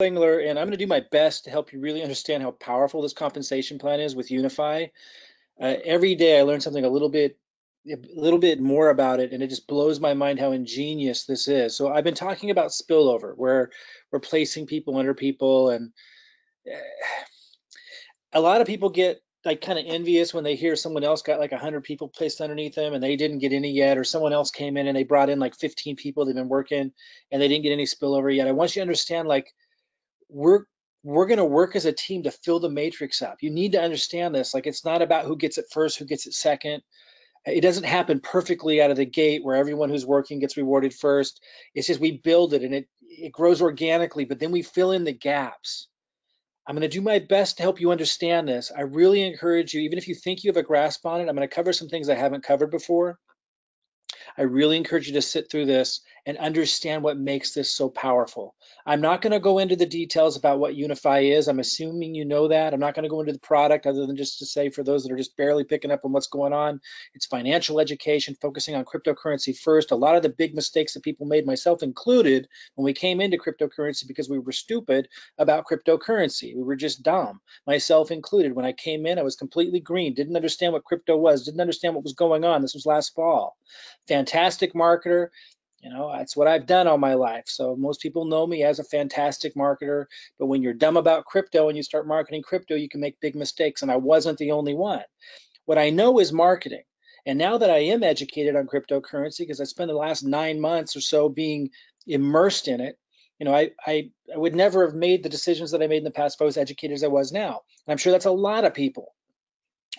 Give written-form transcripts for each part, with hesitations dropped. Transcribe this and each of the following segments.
Engler, and I'm going to do my best to help you really understand how powerful this compensation plan is with Unifii. Every day I learn something a little bit more about it, and it just blows my mind how ingenious this is. So I've been talking about spillover, where we're placing people under people, and eh, a lot of people get like kind of envious when they hear someone else got like 100 people placed underneath them and they didn't get any yet, or someone else came in and they brought in like 15 people they've been working and they didn't get any spillover yet. I want you to understand, like, we're we're going to work as a team to fill the matrix up. You need to understand this. Like, it's not about who gets it first, who gets it second. It doesn't happen perfectly out of the gate where everyone who's working gets rewarded first. It's just we build it and it grows organically, but then we fill in the gaps. I'm going to do my best to help you understand this. I really encourage you, even if you think you have a grasp on it, I'm going to cover some things I haven't covered before. I really encourage you to sit through this and understand what makes this so powerful. I'm not going to go into the details about what Unifii is. I'm assuming you know that. I'm not going to go into the product other than just to say, for those that are just barely picking up on what's going on, it's financial education, focusing on cryptocurrency first. A lot of the big mistakes that people made, myself included, when we came into cryptocurrency, because we were stupid about cryptocurrency. We were just dumb, myself included. When I came in, I was completely green, didn't understand what crypto was, didn't understand what was going on. This was last fall. Fantastic marketer. That's what I've done all my life. So most people know me as a fantastic marketer, but when you're dumb about crypto and you start marketing crypto, you can make big mistakes, and I wasn't the only one. What I know is marketing. And now that I am educated on cryptocurrency, because I spent the last 9 months or so being immersed in it, I would never have made the decisions that I made in the past if I was educated as I was now. And I'm sure that's a lot of people.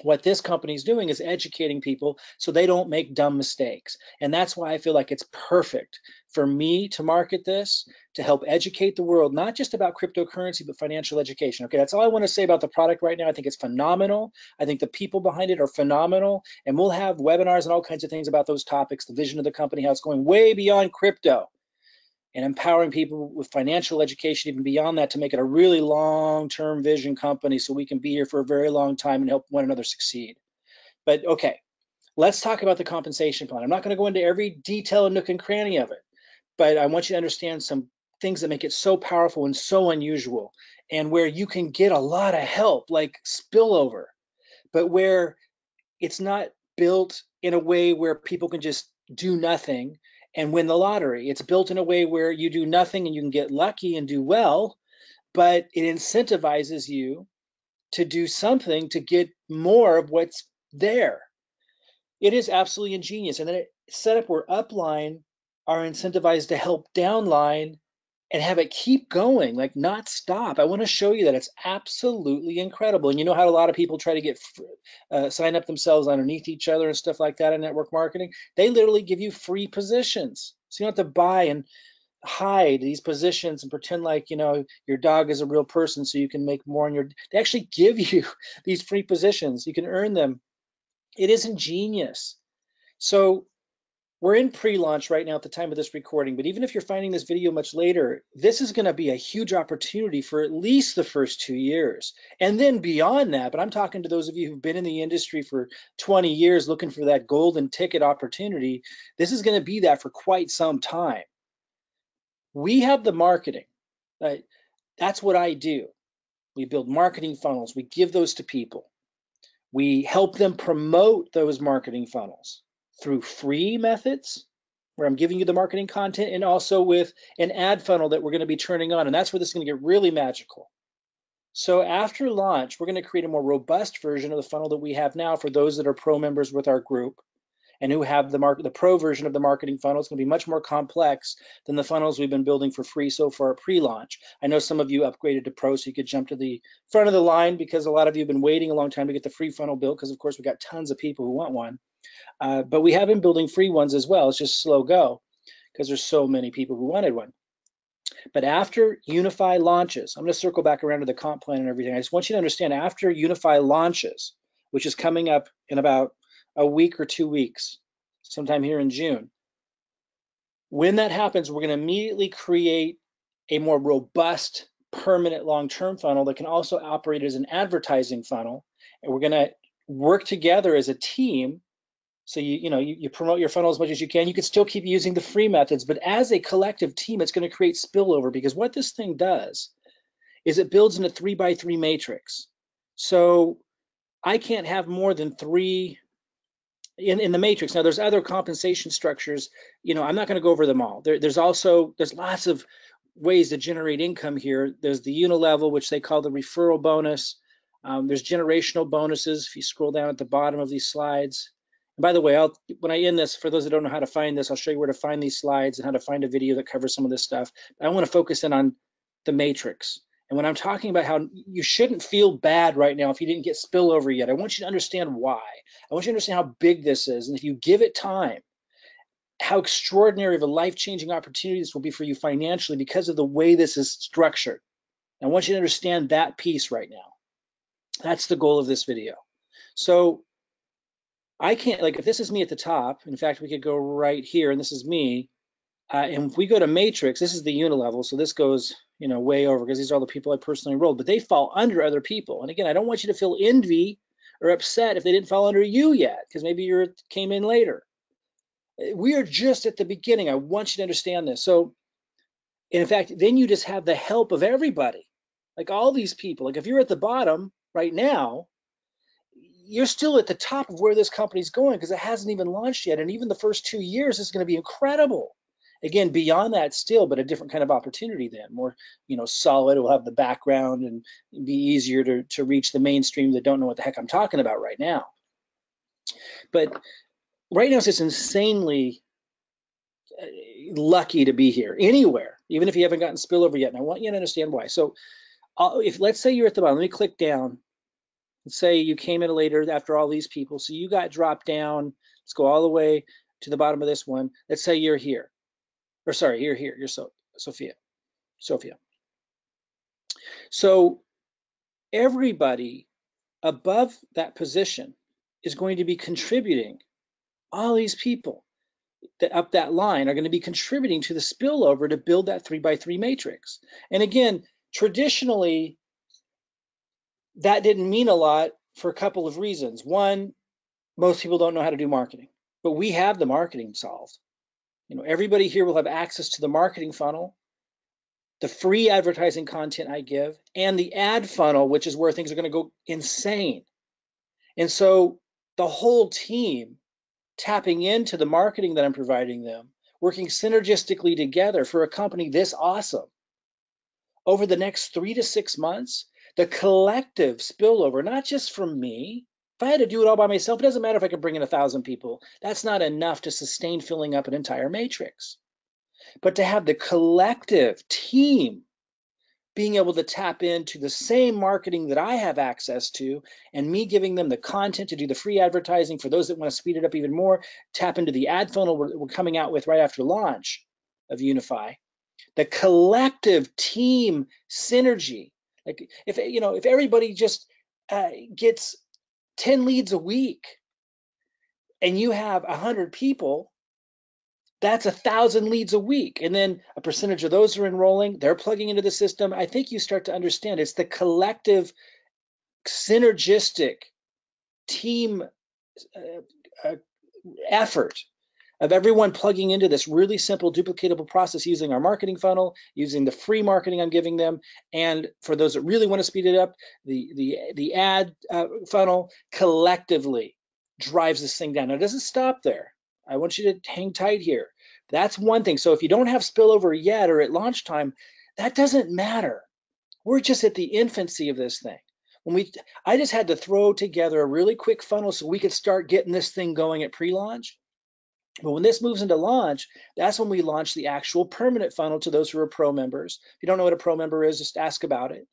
What this company is doing is educating people so they don't make dumb mistakes. And that's why I feel like it's perfect for me to market this, to help educate the world, not just about cryptocurrency, but financial education. Okay, that's all I want to say about the product right now. I think it's phenomenal. I think the people behind it are phenomenal. And we'll have webinars and all kinds of things about those topics, the vision of the company, how it's going way beyond crypto, and empowering people with financial education even beyond that to make it a really long-term vision company so we can be here for a very long time and help one another succeed. But okay, let's talk about the compensation plan. I'm not going to go into every detail and nook and cranny of it, but I want you to understand some things that make it so powerful and so unusual, and where you can get a lot of help, like spillover, but where it's not built in a way where people can just do nothing and win the lottery. It's built in a way where you do nothing and you can get lucky and do well, but it incentivizes you to do something to get more of what's there. It is absolutely ingenious. And then it's set up where upline are incentivized to help downline and have it keep going, like not stop. I want to show you that it's absolutely incredible. And you know how a lot of people try to get sign up themselves underneath each other and stuff like that in network marketing? They literally give you free positions. So you don't have to buy and hide these positions and pretend like, your dog is a real person so you can make more on they actually give you these free positions. You can earn them. It is ingenious. So we're in pre-launch right now at the time of this recording, but even if you're finding this video much later, this is going to be a huge opportunity for at least the first 2 years. And then beyond that, but I'm talking to those of you who've been in the industry for 20 years looking for that golden ticket opportunity, this is going to be that for quite some time. We have the marketing. That's what I do. We build marketing funnels. We give those to people. We help them promote those marketing funnels through free methods, where I'm giving you the marketing content, and also with an ad funnel that we're going to be turning on. And that's where this is going to get really magical. So after launch, we're going to create a more robust version of the funnel that we have now for those that are pro members with our group and who have the pro version of the marketing funnel. It's going to be much more complex than the funnels we've been building for free so far at pre-launch. I know some of you upgraded to pro so you could jump to the front of the line, because a lot of you have been waiting a long time to get the free funnel built, because of course we got tons of people who want one. But we have been building free ones as well. It's just slow go because there's so many people who wanted one. But after Unifii launches, I'm going to circle back around to the comp plan and everything. I just want you to understand, after Unifii launches, which is coming up in about a week or 2 weeks, sometime here in June, when that happens, we're going to immediately create a more robust, permanent long-term funnel that can also operate as an advertising funnel. And we're going to work together as a team. So you promote your funnel as much as you can. You can still keep using the free methods, but as a collective team, it's going to create spillover, because what this thing does is it builds in a 3x3 matrix. So I can't have more than 3 in the matrix. Now there's other compensation structures. I'm not going to go over them all. There's lots of ways to generate income here. There's the unilevel, which they call the referral bonus. There's generational bonuses. If you scroll down at the bottom of these slides. And by the way, when I end this, for those that don't know how to find this, I'll show you where to find these slides and how to find a video that covers some of this stuff. But I want to focus in on the matrix. And when I'm talking about how you shouldn't feel bad right now if you didn't get spillover yet, I want you to understand why. I want you to understand how big this is. And if you give it time, how extraordinary of a life-changing opportunity this will be for you financially because of the way this is structured. I want you to understand that piece right now. That's the goal of this video. So I can't, like, if this is me at the top, in fact, we could go right here, and this is me. And if we go to matrix, this is the unilevel, so this goes, way over because these are all the people I personally enrolled, but they fall under other people. And again, I don't want you to feel envy or upset if they didn't fall under you yet, because maybe you came in later. We are just at the beginning. I want you to understand this. So, in fact, then you just have the help of everybody, like all these people. Like if you're at the bottom right now, you're still at the top of where this company's going because it hasn't even launched yet. And even the first 2 years is going to be incredible. Again, beyond that still, but a different kind of opportunity then, more, solid. It will have the background and be easier to reach the mainstream that don't know what the heck I'm talking about right now. But right now it's just insanely lucky to be here anywhere, even if you haven't gotten spillover yet. And I want you to understand why. So let's say you're at the bottom, let me click down. Let's say you came in later after all these people. So you got dropped down. Let's go all the way to the bottom of this one. Let's say you're here. Or sorry, you're here. You're Sophia. So everybody above that position is going to be contributing. All these people that up that line are going to be contributing to the spillover to build that 3x3 matrix. And again, traditionally, that didn't mean a lot for a couple of reasons. One, most people don't know how to do marketing, but we have the marketing solved. Everybody here will have access to the marketing funnel, the free advertising content I give, and the ad funnel, which is where things are going to go insane. And so the whole team tapping into the marketing that I'm providing them, working synergistically together for a company this awesome. Over the next 3 to 6 months, the collective spillover, not just from me. If I had to do it all by myself, it doesn't matter if I could bring in 1,000 people. That's not enough to sustain filling up an entire matrix. But to have the collective team being able to tap into the same marketing that I have access to, and me giving them the content to do the free advertising for those that want to speed it up even more, tap into the ad funnel we're coming out with right after launch of Unifii. The collective team synergy, like if everybody just gets 10 leads a week and you have 100 people, that's 1,000 leads a week. And then a percentage of those are enrolling, they're plugging into the system. I think you start to understand it's the collective synergistic team effort of everyone plugging into this really simple duplicatable process using our marketing funnel, using the free marketing I'm giving them, and for those that really want to speed it up, the ad funnel collectively drives this thing down. Now, it doesn't stop there. I want you to hang tight here. That's one thing. So if you don't have spillover yet or at launch time, that doesn't matter. We're just at the infancy of this thing. I just had to throw together a really quick funnel so we could start getting this thing going at pre-launch. But when this moves into launch, that's when we launch the actual permanent funnel to those who are pro members. If you don't know what a pro member is, just ask about it.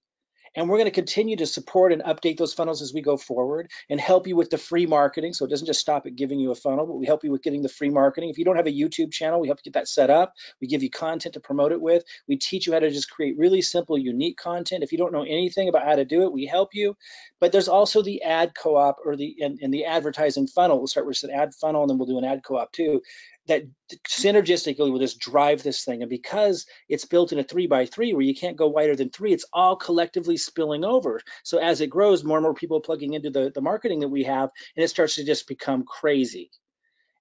And we're going to continue to support and update those funnels as we go forward and help you with the free marketing. So it doesn't just stop at giving you a funnel, but we help you with getting the free marketing. If you don't have a YouTube channel, we help you get that set up. We give you content to promote it with. We teach you how to just create really simple, unique content. If you don't know anything about how to do it, we help you. But there's also the ad co-op or the advertising funnel. We'll start with an ad funnel and then we'll do an ad co-op too. That synergistically will just drive this thing. And because it's built in a 3x3 where you can't go wider than 3, it's all collectively spilling over. So as it grows, more and more people are plugging into the marketing that we have, and it starts to just become crazy.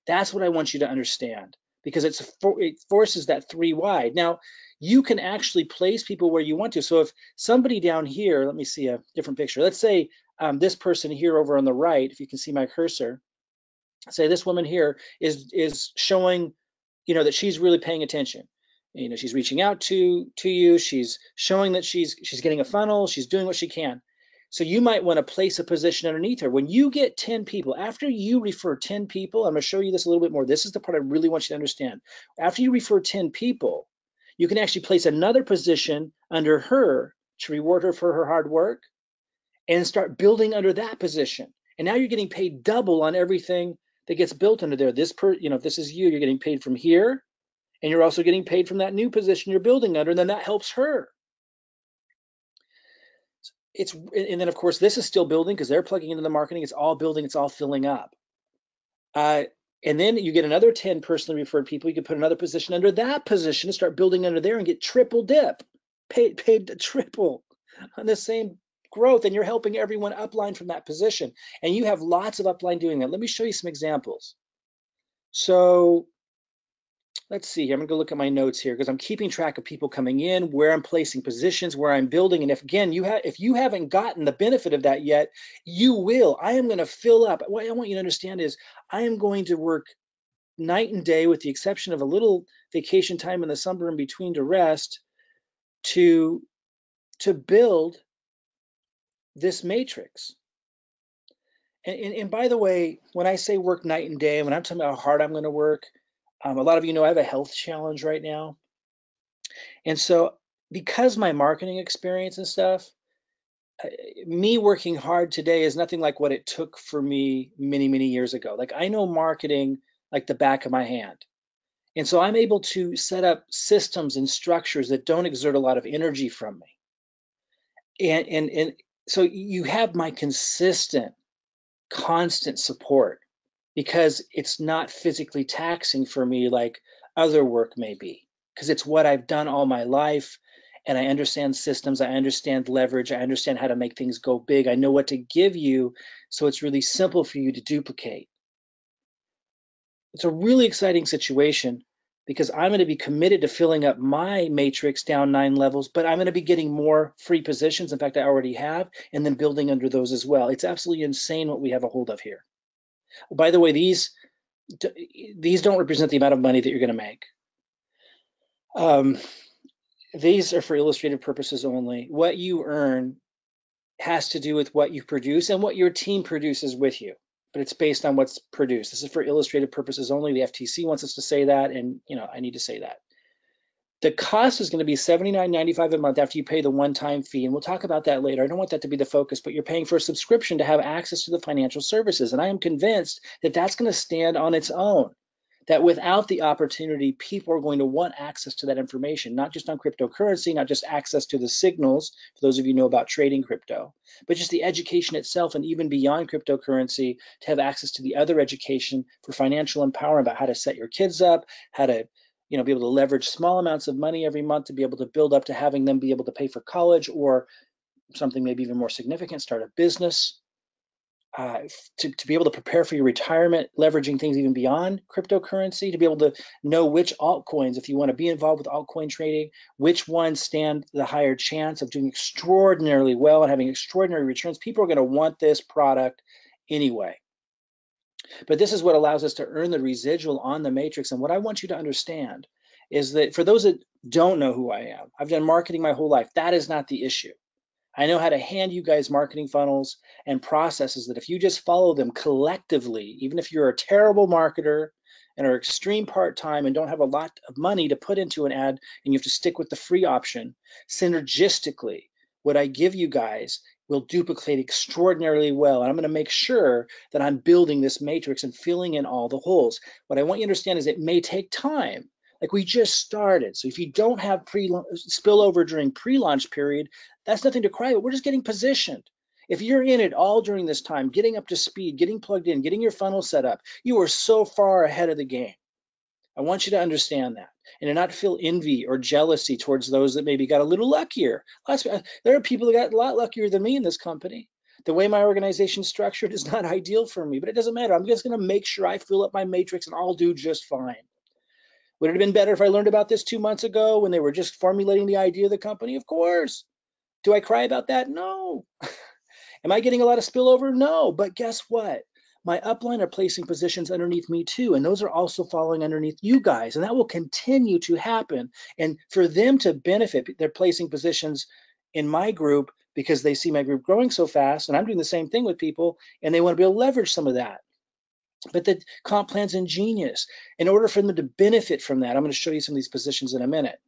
That's what I want you to understand, because it forces that 3 wide. Now, you can actually place people where you want to. So if somebody down here, let me see a different picture. Let's say this person here over on the right, if you can see my cursor, say this woman here is showing, that she's really paying attention. She's reaching out to you. She's showing that she's getting a funnel. She's doing what she can. So you might want to place a position underneath her. When you get 10 people, after you refer 10 people, I'm going to show you this a little bit more. This is the part I really want you to understand. After you refer 10 people, you can actually place another position under her to reward her for her hard work and start building under that position. And now you're getting paid double on everything that gets built under there. If this is you, you're getting paid from here, and you're also getting paid from that new position you're building under, and then that helps her. And then of course this is still building because they're plugging into the marketing. It's all building, it's all filling up. And then you get another 10 personally referred people. You can put another position under that position and start building under there and get triple dip, paid triple on the same growth, and you're helping everyone upline from that position. And you have lots of upline doing that. Let me show you some examples. So let's see here. I'm gonna go look at my notes here because I'm keeping track of people coming in, where I'm placing positions, where I'm building. And if you haven't gotten the benefit of that yet, you will. I am gonna fill up. What I want you to understand is I am going to work night and day, with the exception of a little vacation time in the summer in between to rest, to build this matrix. And by the way, when I say work night and day, when I'm talking about how hard I'm going to work, a lot of you know I have a health challenge right now. And so because my marketing experience and stuff, me working hard today is nothing like what it took for me many, many years ago. Like I know marketing like the back of my hand. And so I'm able to set up systems and structures that don't exert a lot of energy from me. And so you have my consistent support because it's not physically taxing for me like other work may be, because it's what I've done all my life, and I understand systems, I understand leverage, I understand how to make things go big, I know what to give you, so it's really simple for you to duplicate. It's a really exciting situation because I'm going to be committed to filling up my matrix down 9 levels, but I'm going to be getting more free positions. In fact, I already have, and then building under those as well. It's absolutely insane what we have a hold of here. By the way, these don't represent the amount of money that you're going to make. These are for illustrative purposes only. What you earn has to do with what you produce and what your team produces with you, but it's based on what's produced. This is for illustrative purposes only. The FTC wants us to say that, and I need to say that. The cost is going to be $79.95 a month after you pay the one-time fee, and we'll talk about that later. I don't want that to be the focus, but you're paying for a subscription to have access to the financial services, and I am convinced that that's going to stand on its own, that without the opportunity, people are going to want access to that information, not just on cryptocurrency, not just access to the signals, for those of you who know about trading crypto, but just the education itself, and even beyond cryptocurrency, to have access to the other education for financial empowerment about how to set your kids up, how to be able to leverage small amounts of money every month to be able to build up to having them be able to pay for college, or something maybe even more significant, start a business, to be able to prepare for your retirement, leveraging things even beyond cryptocurrency, to be able to know which altcoins, if you want to be involved with altcoin trading, which ones stand the higher chance of doing extraordinarily well and having extraordinary returns. People are going to want this product anyway. But this is what allows us to earn the residual on the matrix. And what I want you to understand is that for those that don't know who I am, I've done marketing my whole life. That is not the issue. I know how to hand you guys marketing funnels and processes that if you just follow them collectively, even if you're a terrible marketer and are extreme part-time and don't have a lot of money to put into an ad and you have to stick with the free option, synergistically, what I give you guys will duplicate extraordinarily well. And I'm going to make sure that I'm building this matrix and filling in all the holes. What I want you to understand is it may take time. Like we just started. So if you don't have spillover during pre-launch period, that's nothing to cry about. We're just getting positioned. If you're in it all during this time, getting up to speed, getting plugged in, getting your funnel set up, you are so far ahead of the game. I want you to understand that and to not feel envy or jealousy towards those that maybe got a little luckier. There are people that got a lot luckier than me in this company. The way my organization is structured is not ideal for me, but it doesn't matter. I'm just going to make sure I fill up my matrix and I'll do just fine. Would it have been better if I learned about this 2 months ago when they were just formulating the idea of the company? Of course. Do I cry about that? No. Am I getting a lot of spillover? No. But guess what? My upline are placing positions underneath me too, and those are also following underneath you guys, and that will continue to happen. And for them to benefit, they're placing positions in my group because they see my group growing so fast, and I'm doing the same thing with people, and they want to be able to leverage some of that. But the comp plan's ingenious. In order for them to benefit from that, I'm going to show you some of these positions in a minute.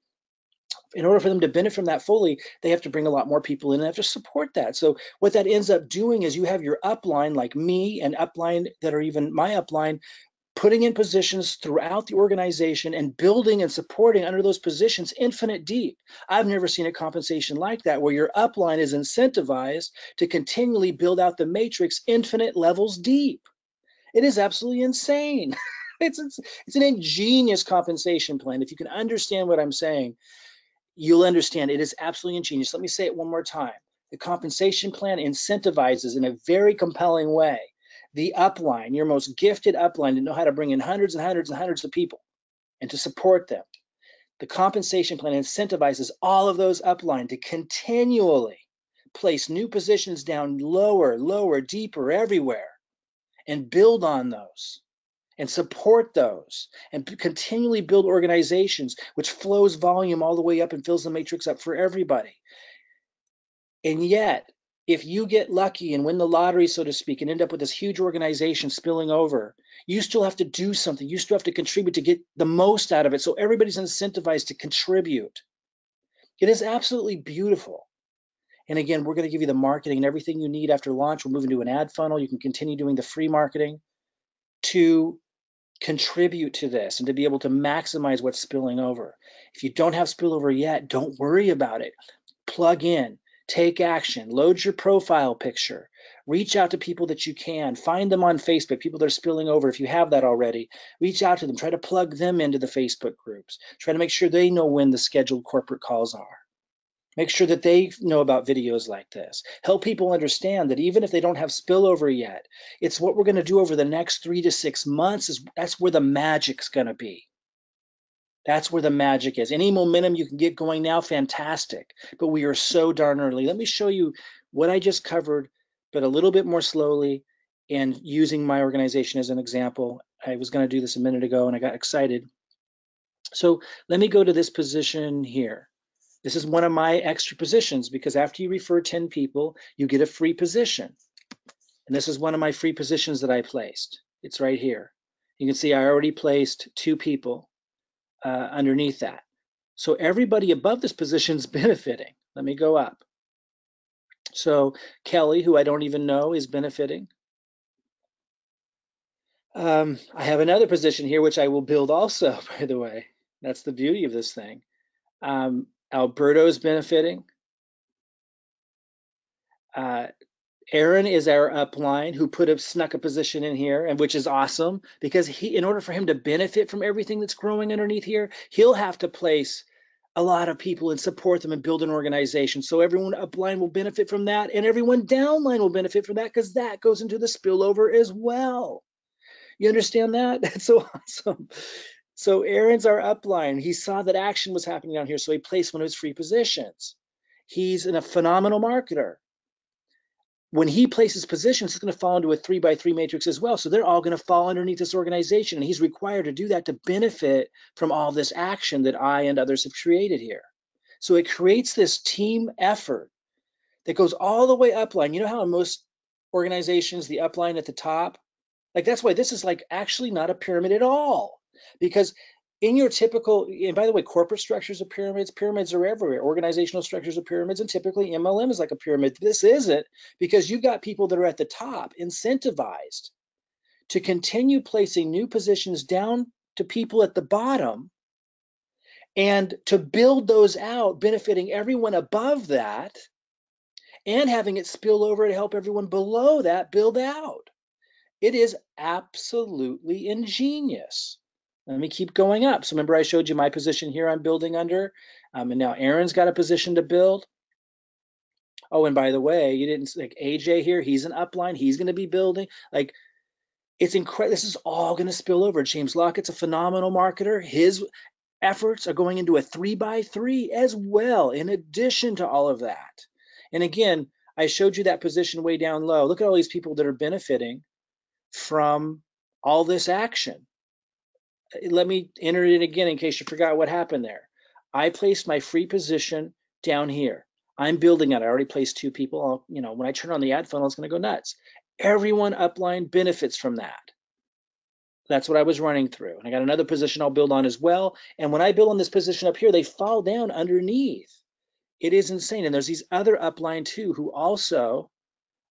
In order for them to benefit from that fully, they have to bring a lot more people in and have to support that. So what that ends up doing is you have your upline, like me, and upline that are even my upline, putting in positions throughout the organization and building and supporting under those positions infinite deep. I've never seen a compensation like that where your upline is incentivized to continually build out the matrix infinite levels deep. It is absolutely insane. It's an ingenious compensation plan. If you can understand what I'm saying, you'll understand it is absolutely ingenious. Let me say it one more time. The compensation plan incentivizes in a very compelling way the upline, your most gifted upline, to know how to bring in hundreds and hundreds and hundreds of people and to support them. The compensation plan incentivizes all of those upline to continually place new positions down lower, lower, deeper, everywhere, and build on those and support those and continually build organizations, which flows volume all the way up and fills the matrix up for everybody. And yet, if you get lucky and win the lottery, so to speak, and end up with this huge organization spilling over, you still have to do something. You still have to contribute to get the most out of it. So everybody's incentivized to contribute. It is absolutely beautiful. And again, we're going to give you the marketing and everything you need after launch. We're moving to an ad funnel. You can continue doing the free marketing to contribute to this and to be able to maximize what's spilling over. If you don't have spillover yet, don't worry about it. Plug in, take action, load your profile picture, reach out to people that you can, find them on Facebook, people that are spilling over. If you have that already, reach out to them, try to plug them into the Facebook groups, try to make sure they know when the scheduled corporate calls are. Make sure that they know about videos like this. Help people understand that even if they don't have spillover yet, it's what we're going to do over the next 3 to 6 months. That's where the magic's going to be. That's where the magic is. Any momentum you can get going now, fantastic. But we are so darn early. Let me show you what I just covered, but a little bit more slowly and using my organization as an example. I was going to do this a minute ago and I got excited. So let me go to this position here. This is one of my extra positions because after you refer 10 people, you get a free position. And this is one of my free positions that I placed. It's right here. You can see I already placed 2 people underneath that. So everybody above this position is benefiting. Let me go up. So Kelly, who I don't even know, is benefiting. I have another position here, which I will build also, by the way. That's the beauty of this thing. Alberto's benefiting. Aaron is our upline who snuck a position in here, and which is awesome because in order for him to benefit from everything that's growing underneath here, he'll have to place a lot of people and support them and build an organization. So everyone upline will benefit from that, and everyone downline will benefit from that because that goes into the spillover as well. You understand that? That's so awesome. So Aaron's our upline. He saw that action was happening down here, so he placed one of his free positions. He's a phenomenal marketer. When he places positions, it's going to fall into a 3x3 matrix as well. So they're all going to fall underneath this organization. And he's required to do that to benefit from all this action that I and others have created here. So it creates this team effort that goes all the way upline. You know how in most organizations, the upline at the top, like that's why this is like actually not a pyramid at all. Because in your typical, and by the way, corporate structures are pyramids, pyramids are everywhere. Organizational structures are pyramids, and typically MLM is like a pyramid. This isn't, because you've got people that are at the top incentivized to continue placing new positions down to people at the bottom and to build those out, benefiting everyone above that and having it spill over to help everyone below that build out. It is absolutely ingenious. Let me keep going up. So remember I showed you my position here I'm building under, and now Aaron's got a position to build. Oh, and by the way, you didn't like AJ here, he's an upline, he's going to be building. Like It's incredible. This is all going to spill over. James Lockett's a phenomenal marketer. His efforts are going into a 3x3 as well, in addition to all of that. And again, I showed you that position way down low. Look at all these people that are benefiting from all this action. Let me enter it again in case you forgot what happened there. I placed my free position down here. I'm building it. I already placed 2 people. When I turn on the ad funnel, it's going to go nuts. Everyone upline benefits from that. That's what I was running through. And I got another position I'll build on as well. And when I build on this position up here, they fall down underneath. It is insane. And there's these other upline too who also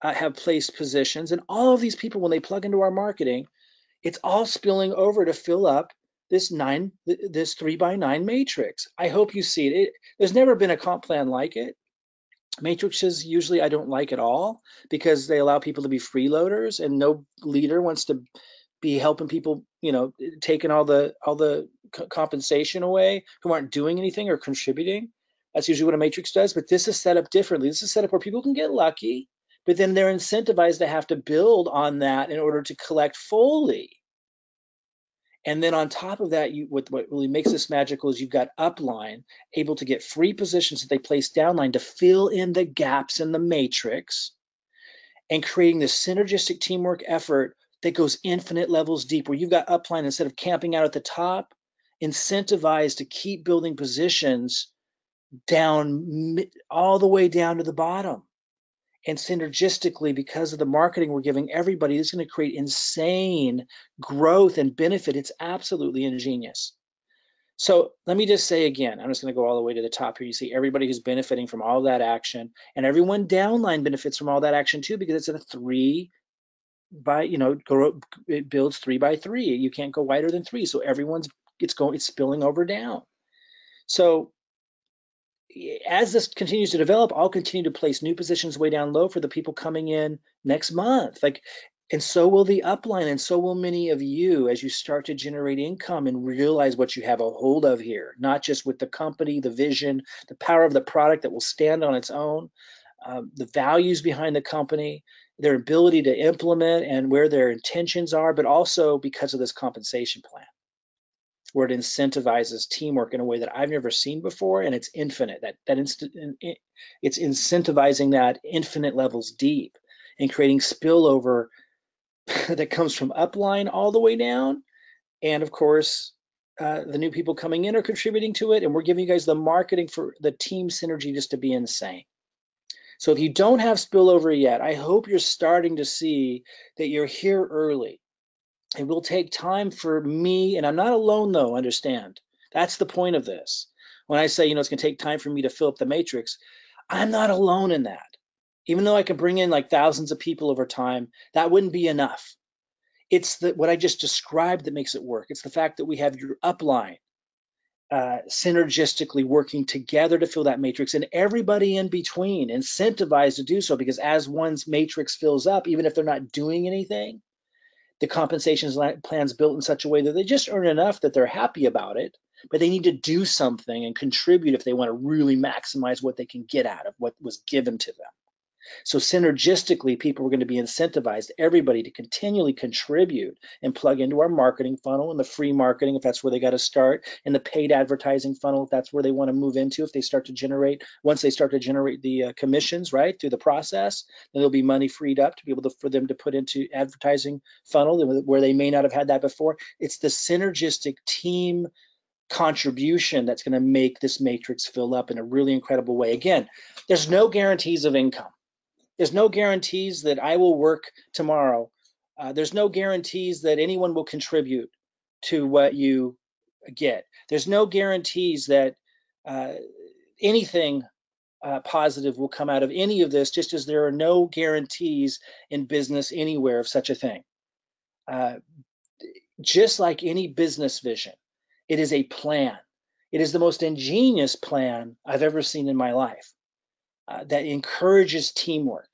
have placed positions. And all of these people, when they plug into our marketing, it's all spilling over to fill up this 3x9 matrix. I hope you see it. There's never been a comp plan like it. Matrices usually I don't like at all because they allow people to be freeloaders, and no leader wants to be helping people, taking all the compensation away who aren't doing anything or contributing. That's usually what a matrix does. But this is set up differently. This is set up where people can get lucky, but then they're incentivized to have to build on that in order to collect fully. And then on top of that, what really makes this magical is you've got upline able to get free positions that they place downline to fill in the gaps in the matrix, and creating this synergistic teamwork effort that goes infinite levels deep, where you've got upline, instead of camping out at the top, incentivized to keep building positions down all the way down to the bottom. And synergistically, because of the marketing we're giving everybody, it's going to create insane growth and benefit. It's absolutely ingenious. So let me just say again, I'm just going to go all the way to the top here. You see everybody who's benefiting from all that action, and everyone downline benefits from all that action too, because it's a 3 by, it builds 3x3. You can't go wider than 3. So it's spilling over down. So as this continues to develop, I'll continue to place new positions way down low for the people coming in next month. And so will the upline, and so will many of you as you start to generate income and realize what you have a hold of here, not just with the company, the vision, the power of the product that will stand on its own, the values behind the company, their ability to implement and where their intentions are, but also because of this compensation plan, where it incentivizes teamwork in a way that I've never seen before, and it's infinite. It's incentivizing that infinite levels deep and creating spillover that comes from upline all the way down. And of course, the new people coming in are contributing to it, and we're giving you guys the marketing for the team synergy just to be insane. So if you don't have spillover yet, I hope you're starting to see that you're here early. It will take time for me, and I'm not alone though, understand. That's the point of this. When I say, it's going to take time for me to fill up the matrix, I'm not alone in that. Even though I can bring in like thousands of people over time, that wouldn't be enough. It's what I just described that makes it work. It's the fact that we have your upline synergistically working together to fill that matrix, and everybody in between incentivized to do so, because as one's matrix fills up, even if they're not doing anything, the compensation plan's built in such a way that they just earn enough that they're happy about it, but they need to do something and contribute if they want to really maximize what they can get out of what was given to them. So synergistically, people are going to be incentivized, everybody, to continually contribute and plug into our marketing funnel, and the free marketing, if that's where they got to start, and the paid advertising funnel, if that's where they want to move into, once they start to generate the commissions, right, through the process, then there'll be money freed up to be able for them to put into advertising funnel where they may not have had that before. It's the synergistic team contribution that's going to make this matrix fill up in a really incredible way. Again, there's no guarantees of income. There's no guarantees that I will work tomorrow. There's no guarantees that anyone will contribute to what you get. There's no guarantees that anything positive will come out of any of this, just as there are no guarantees in business anywhere of such a thing. Just like any business vision, it is a plan. It is the most ingenious plan I've ever seen in my life that encourages teamwork.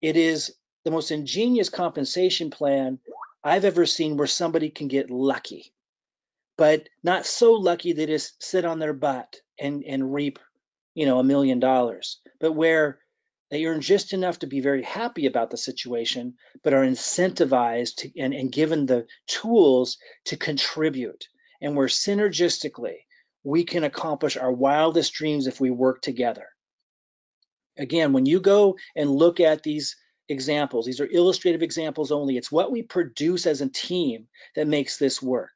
It is the most ingenious compensation plan I've ever seen, where somebody can get lucky, but not so lucky they just sit on their butt and reap, $1 million, but where They earn just enough to be very happy about the situation, but are incentivized to, and given the tools to contribute. And where synergistically we can accomplish our wildest dreams if we work together. Again, when you go and look at these examples, these are illustrative examples only. It's what we produce as a team that makes this work.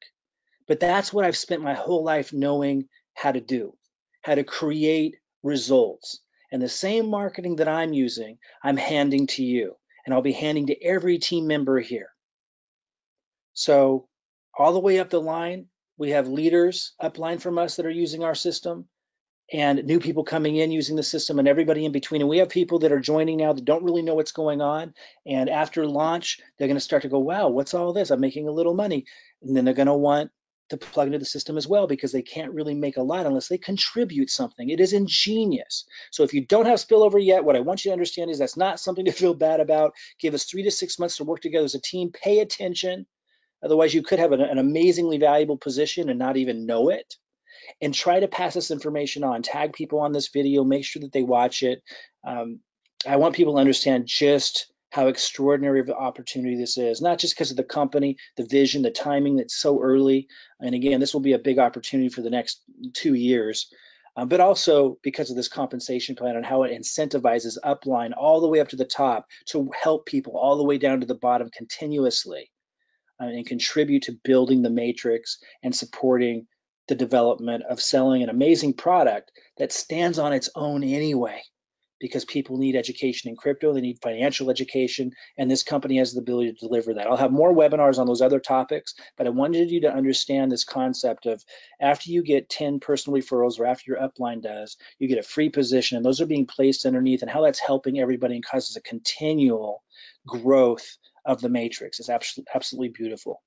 But that's what I've spent my whole life knowing how to do, how to create results. And the same marketing that I'm using, I'm handing to you. And I'll be handing to every team member here. So all the way up the line, we have leaders upline from us that are using our system, and new people coming in using the system, and everybody in between. And we have people that are joining now that don't really know what's going on. And after launch, they're going to start to go, wow, what's all this? I'm making a little money. And then they're going to want to plug into the system as well, because they can't really make a lot unless they contribute something. It is ingenious. So if you don't have spillover yet, what I want you to understand is that's not something to feel bad about. Give us 3 to 6 months to work together as a team. Pay attention. Otherwise, you could have an amazingly valuable position and not even know it. And try to pass this information on. Tag people on this video, make sure that they watch it. I want people to understand just how extraordinary of an opportunity this is, not just because of the company, the vision, the timing that's so early. And again, this will be a big opportunity for the next 2 years, but also because of this compensation plan and how it incentivizes upline all the way up to the top to help people all the way down to the bottom continuously, and contribute to building the matrix and supporting the development of selling an amazing product that stands on its own anyway, because people need education in crypto, they need financial education, and this company has the ability to deliver that. I'll have more webinars on those other topics, but I wanted you to understand this concept of after you get 10 personal referrals, or after your upline does, you get a free position, and those are being placed underneath, and how that's helping everybody and causes a continual growth of the matrix. Is absolutely beautiful.